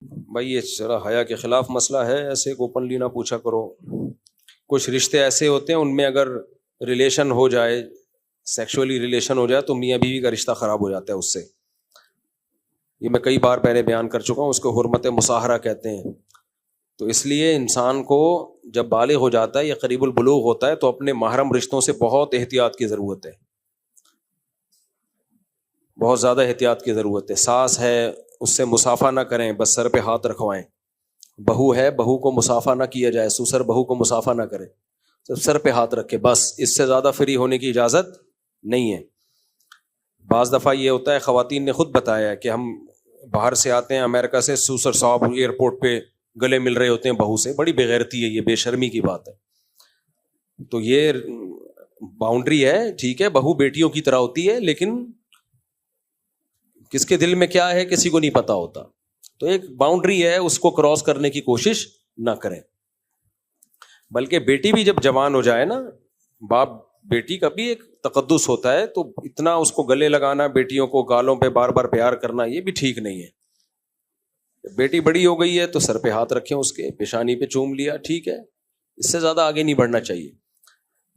بھائی یہ ذرا حیا کے خلاف مسئلہ ہے، ایسے اوپنلی نہ پوچھا کرو. کچھ رشتے ایسے ہوتے ہیں ان میں اگر ریلیشن ہو جائے، سیکشولی ریلیشن ہو جائے تو میاں بیوی کا رشتہ خراب ہو جاتا ہے اس سے. یہ میں کئی بار پہلے بیان کر چکا ہوں، اس کو حرمت مصاہرہ کہتے ہیں. تو اس لیے انسان کو جب بالغ ہو جاتا ہے یا قریب البلوغ ہوتا ہے تو اپنے محرم رشتوں سے بہت احتیاط کی ضرورت ہے، بہت زیادہ احتیاط کی ضرورت ہے. ساس ہے اس سے مصافحہ نہ کریں، بس سر پہ ہاتھ رکھوائیں. بہو ہے، بہو کو مصافحہ نہ کیا جائے، سسر بہو کو مصافحہ نہ کرے، صرف سر پہ ہاتھ رکھے بس. اس سے زیادہ فری ہونے کی اجازت نہیں ہے. بعض دفعہ یہ ہوتا ہے، خواتین نے خود بتایا ہے کہ ہم باہر سے آتے ہیں امریکہ سے، سسر صاحب ایئرپورٹ پہ گلے مل رہے ہوتے ہیں بہو سے. بڑی بے غیرتی ہے، یہ بے شرمی کی بات ہے. تو یہ باؤنڈری ہے، ٹھیک ہے، بہو بیٹیوں کی طرح ہوتی ہے، لیکن کس کے دل میں کیا ہے کسی کو نہیں پتا ہوتا. تو ایک باؤنڈری ہے، اس کو کراس کرنے کی کوشش نہ کریں. بلکہ بیٹی بھی جب جوان ہو جائے نا، باپ بیٹی کا بھی ایک تقدس ہوتا ہے، تو اتنا اس کو گلے لگانا، بیٹیوں کو گالوں پہ بار بار پیار کرنا، یہ بھی ٹھیک نہیں ہے. بیٹی بڑی ہو گئی ہے تو سر پہ ہاتھ رکھیں، اس کے پیشانی پہ چوم لیا، ٹھیک ہے. اس سے زیادہ آگے نہیں بڑھنا چاہیے.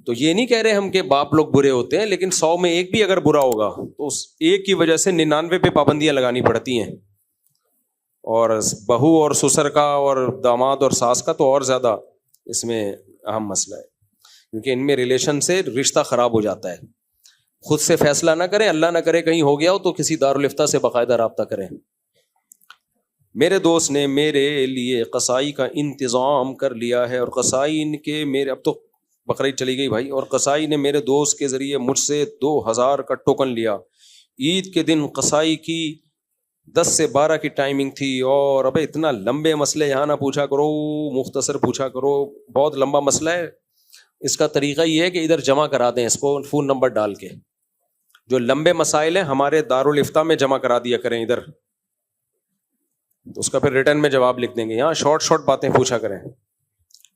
تو یہ نہیں کہہ رہے ہم کہ باپ لوگ برے ہوتے ہیں، لیکن 100 میں ایک بھی اگر برا ہوگا تو اس ایک کی وجہ سے 99 پہ پابندیاں لگانی پڑتی ہیں. اور بہو اور سسر کا اور داماد اور ساس کا تو اور زیادہ اس میں اہم مسئلہ ہے، کیونکہ ان میں ریلیشن سے رشتہ خراب ہو جاتا ہے. خود سے فیصلہ نہ کریں، اللہ نہ کرے کہیں ہو گیا ہو تو کسی دارالفتہ سے باقاعدہ رابطہ کریں. میرے دوست نے میرے لیے قصائی کا انتظام کر لیا ہے، اور قصائی ان کے میرے، اب تو بقرعید چلی گئی بھائی، اور قصائی نے میرے دوست کے ذریعے مجھ سے 2000 کا ٹوکن لیا. عید کے دن قصائی کی 10 سے 12 کی ٹائمنگ تھی. اور ابے اتنا لمبے مسئلے یہاں نہ پوچھا کرو، مختصر پوچھا کرو، بہت لمبا مسئلہ ہے. اس کا طریقہ یہ ہے کہ ادھر جمع کرا دیں اس کو فون نمبر ڈال کے. جو لمبے مسائل ہیں ہمارے دارالفتہ میں جمع کرا دیا کریں ادھر، تو اس کا پھر ریٹرن میں جواب لکھ دیں گے. یہاں شارٹ شارٹ باتیں پوچھا کریں.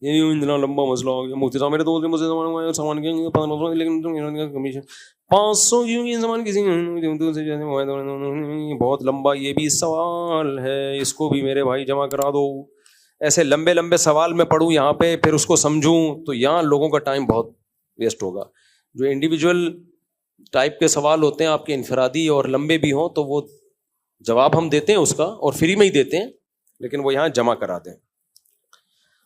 یہ اتنا لمبا مسئلہ ہو گیا، مفتی صاحب میرے دوست نے مجھ سے سامان کے 1500 لیکن کمیشن 500 کیوں کی سامان کسی بہت لمبا یہ بھی سوال ہے، اس کو بھی میرے بھائی جمع کرا دو. ایسے لمبے لمبے سوال میں پڑھوں یہاں پہ، پھر اس کو سمجھوں، تو یہاں لوگوں کا ٹائم بہت ویسٹ ہوگا. جو انڈیویجول ٹائپ کے سوال ہوتے ہیں آپ کے انفرادی اور لمبے بھی ہوں تو وہ جواب ہم دیتے ہیں اس کا، اور فری میں ہی دیتے ہیں، لیکن وہ یہاں جمع کراتے ہیں.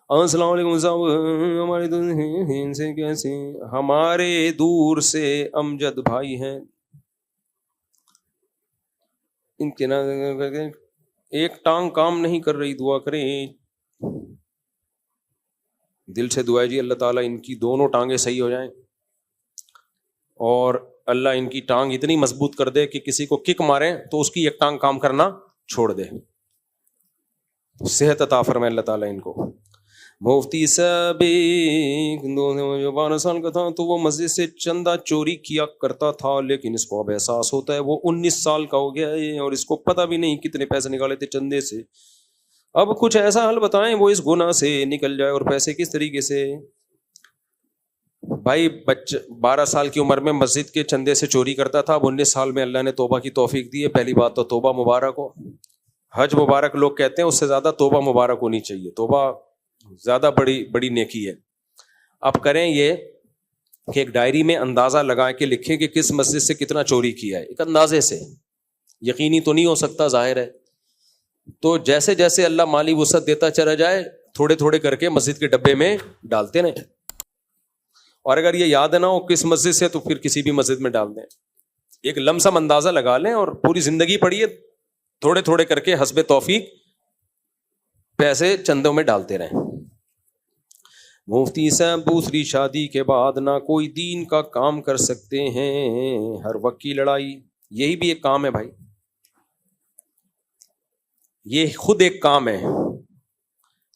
السلام علیکم صاحب، ہمارے دور سے کیسے، ہمارے دور سے امجد بھائی ہیں، ان کے ایک ٹانگ کام نہیں کر رہی، دعا کریں. دل سے دعا ہے جی، اللہ تعالیٰ ان کی دونوں ٹانگیں صحیح ہو جائیں، اور اللہ ان کی ٹانگ اتنی مضبوط کر دے کہ کسی کو کک ماریں تو اس کی ایک ٹانگ کام کرنا چھوڑ دے. صحت عطا فرمائے اللہ تعالیٰ ان کو. مفتی صاحب 12 سال کا تھا تو وہ مسجد سے چندہ چوری کیا کرتا تھا، لیکن اس کو اب احساس ہوتا ہے وہ 19 سال کا ہو گیا ہے اور اس کو پتہ بھی نہیں کتنے پیسے نکالے تھے چندے سے. اب کچھ ایسا حل بتائیں وہ اس گناہ سے نکل جائے، اور پیسے کس طریقے سے. بھائی 12 سال کی عمر میں مسجد کے چندے سے چوری کرتا تھا، اب 19 سال میں اللہ نے توبہ کی توفیق دی ہے. پہلی بات تو توبہ مبارک ہو. حج مبارک لوگ کہتے ہیں، اس سے زیادہ توبہ مبارک ہونی چاہیے. توبہ زیادہ بڑی نیکی ہے. اب کریں یہ کہ ایک ڈائری میں اندازہ لگا کے لکھیں کہ کس مسجد سے کتنا چوری کیا ہے، ایک اندازے سے. یقینی تو نہیں ہو سکتا، ظاہر ہے. تو جیسے جیسے اللہ مالی وسعت دیتا چلا جائے، تھوڑے تھوڑے کر کے مسجد کے ڈبے میں ڈالتے رہیں. اور اگر یہ یاد نہ ہو کس مسجد سے تو پھر کسی بھی مسجد میں ڈال دیں. ایک لمسم اندازہ لگا لیں اور پوری زندگی پڑھیے، تھوڑے تھوڑے کر کے حسب توفیق پیسے چندوں میں ڈالتے رہیں. مفتی صاحب دوسری شادی کے بعد نہ کوئی دین کا کام کر سکتے ہیں، ہر وقت کی لڑائی. یہی بھی ایک کام ہے بھائی، یہ خود ایک کام ہے.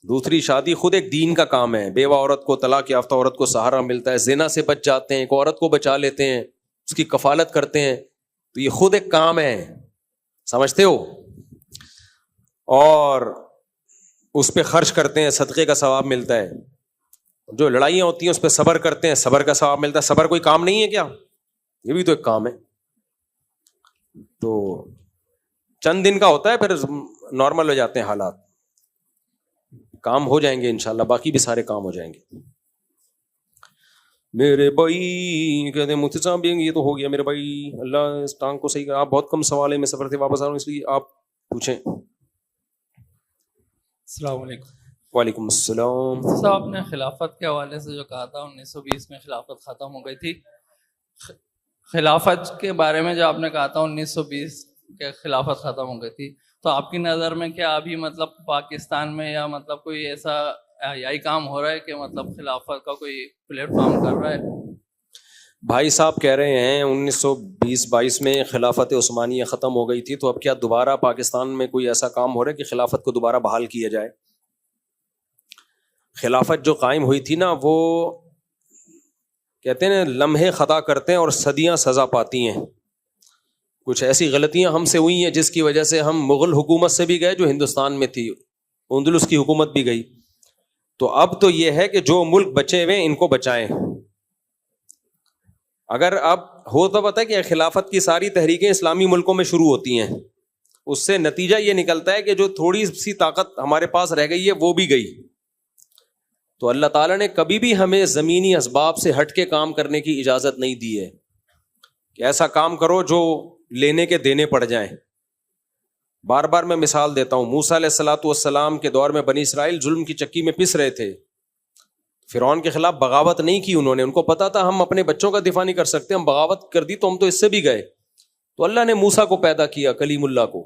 دوسری شادی خود ایک دین کا کام ہے. بیوہ عورت کو، طلاق یافتہ عورت کو سہارا ملتا ہے، زنا سے بچ جاتے ہیں، ایک عورت کو بچا لیتے ہیں، اس کی کفالت کرتے ہیں. تو یہ خود ایک کام ہے، سمجھتے ہو. اور اس پہ خرچ کرتے ہیں، صدقے کا ثواب ملتا ہے. جو لڑائیاں ہوتی ہیں اس پہ صبر کرتے ہیں، صبر کا ثواب ملتا ہے. صبر کوئی کام نہیں ہے کیا؟ یہ بھی تو ایک کام ہے. تو چند دن کا ہوتا ہے، پھر نارمل ہو جاتے ہیں حالات, کام ہو جائیں گے انشاءاللہ, باقی بھی سارے کام ہو جائیں گے. میرے بھائی کہتے ہیں مفتی صاحب یہ تو ہو گیا میرے بھائی, اللہ اس ٹانگ کو صحیح کرا. آپ بہت کم سوال ہے, میں سفر سے واپس آ رہا ہوں اس لیے آپ پوچھیں. السلام علیکم. وعلیکم السلام. صاحب آپ نے خلافت کے حوالے سے جو کہا تھا 1920 میں خلافت ختم ہو گئی تھی, خلافت کے بارے میں جو آپ نے کہا تھا 1920 کے خلافت ختم ہو گئی تھی, تو آپ کی نظر میں کیا ابھی مطلب پاکستان میں یا مطلب کوئی ایسا یہی کام ہو رہا ہے کہ مطلب خلافت کا کوئی پلیٹ فارم کر رہا ہے؟ بھائی صاحب کہہ رہے ہیں 1920-22 میں خلافت عثمانیہ ختم ہو گئی تھی, تو اب کیا دوبارہ پاکستان میں کوئی ایسا کام ہو رہا ہے کہ خلافت کو دوبارہ بحال کیا جائے؟ خلافت جو قائم ہوئی تھی نا, وہ کہتے ہیں لمحے خطا کرتے ہیں اور صدیاں سزا پاتی ہیں. کچھ ایسی غلطیاں ہم سے ہوئی ہیں جس کی وجہ سے ہم مغل حکومت سے بھی گئے جو ہندوستان میں تھی, اندلس کی حکومت بھی گئی. تو اب تو یہ ہے کہ جو ملک بچے ہوئے ان کو بچائیں. اگر اب ہو تو پتہ ہے کہ خلافت کی ساری تحریکیں اسلامی ملکوں میں شروع ہوتی ہیں, اس سے نتیجہ یہ نکلتا ہے کہ جو تھوڑی سی طاقت ہمارے پاس رہ گئی ہے وہ بھی گئی. تو اللہ تعالیٰ نے کبھی بھی ہمیں زمینی اسباب سے ہٹ کے کام کرنے کی اجازت نہیں دی ہے کہ ایسا کام کرو جو لینے کے دینے پڑ جائیں. بار بار میں مثال دیتا ہوں, موسیٰ علیہ الصلوۃ والسلام کے دور میں بنی اسرائیل ظلم کی چکی میں پس رہے تھے. فرعون کے خلاف بغاوت نہیں کی انہوں نے, ان کو پتا تھا ہم اپنے بچوں کا دفاع نہیں کر سکتے, ہم بغاوت کر دی تو ہم تو اس سے بھی گئے. تو اللہ نے موسیٰ کو پیدا کیا, کلیم اللہ کو,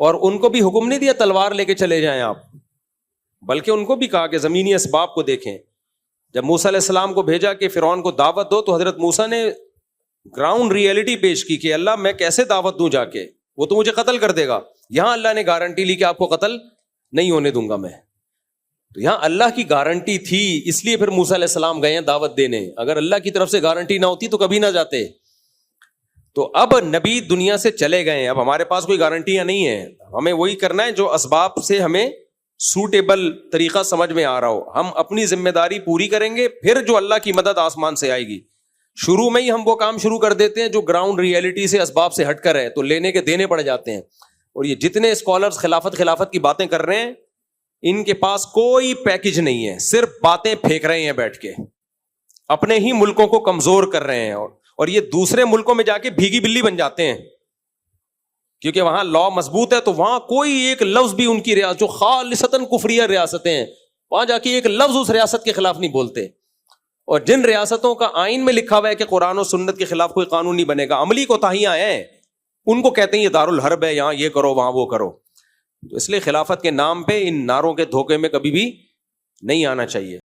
اور ان کو بھی حکم نہیں دیا تلوار لے کے چلے جائیں آپ, بلکہ ان کو بھی کہا کہ زمینی اسباب کو دیکھیں. جب موسیٰ علیہ السلام کو بھیجا کہ فرعون کو دعوت دو, تو حضرت موسیٰ نے گراؤنڈ ریئلٹی پیش کی کہ اللہ میں کیسے دعوت دوں جا کے, وہ تو مجھے قتل کر دے گا. یہاں اللہ نے گارنٹی لی کہ آپ کو قتل نہیں ہونے دوں گا میں. تو یہاں اللہ کی گارنٹی تھی, اس لیے پھر موسیٰ علیہ السلام گئے ہیں دعوت دینے. اگر اللہ کی طرف سے گارنٹی نہ ہوتی تو کبھی نہ جاتے. تو اب نبی دنیا سے چلے گئے ہیں, اب ہمارے پاس کوئی گارنٹیاں نہیں ہیں, ہمیں وہی کرنا ہے جو اسباب سے ہمیں سوٹیبل طریقہ سمجھ میں آ رہا ہو. ہم اپنی ذمہ داری پوری کریں گے, پھر جو اللہ کی مدد آسمان سے آئے گی. شروع میں ہی ہم وہ کام شروع کر دیتے ہیں جو گراؤنڈ ریئلٹی سے اسباب سے ہٹ کر ہے, تو لینے کے دینے پڑ جاتے ہیں. اور یہ جتنے اسکالرز خلافت کی باتیں کر رہے ہیں, ان کے پاس کوئی پیکج نہیں ہے, صرف باتیں پھینک رہے ہیں بیٹھ کے, اپنے ہی ملکوں کو کمزور کر رہے ہیں. اور یہ دوسرے ملکوں میں جا کے بھیگی بلی بن جاتے ہیں, کیونکہ وہاں لا مضبوط ہے, تو وہاں کوئی ایک لفظ بھی ان کی ریاست جو خالصتاً کفریہ ریاستیں ہیں, وہاں جا کے ایک لفظ اس ریاست کے خلاف نہیں بولتے. اور جن ریاستوں کا آئین میں لکھا ہوا ہے کہ قرآن و سنت کے خلاف کوئی قانون نہیں بنے گا, عملی کوتاہیاں ہیں, ان کو کہتے ہیں یہ دارالحرب ہے, یہاں یہ کرو وہاں وہ کرو. تو اس لیے خلافت کے نام پہ ان نعروں کے دھوکے میں کبھی بھی نہیں آنا چاہیے.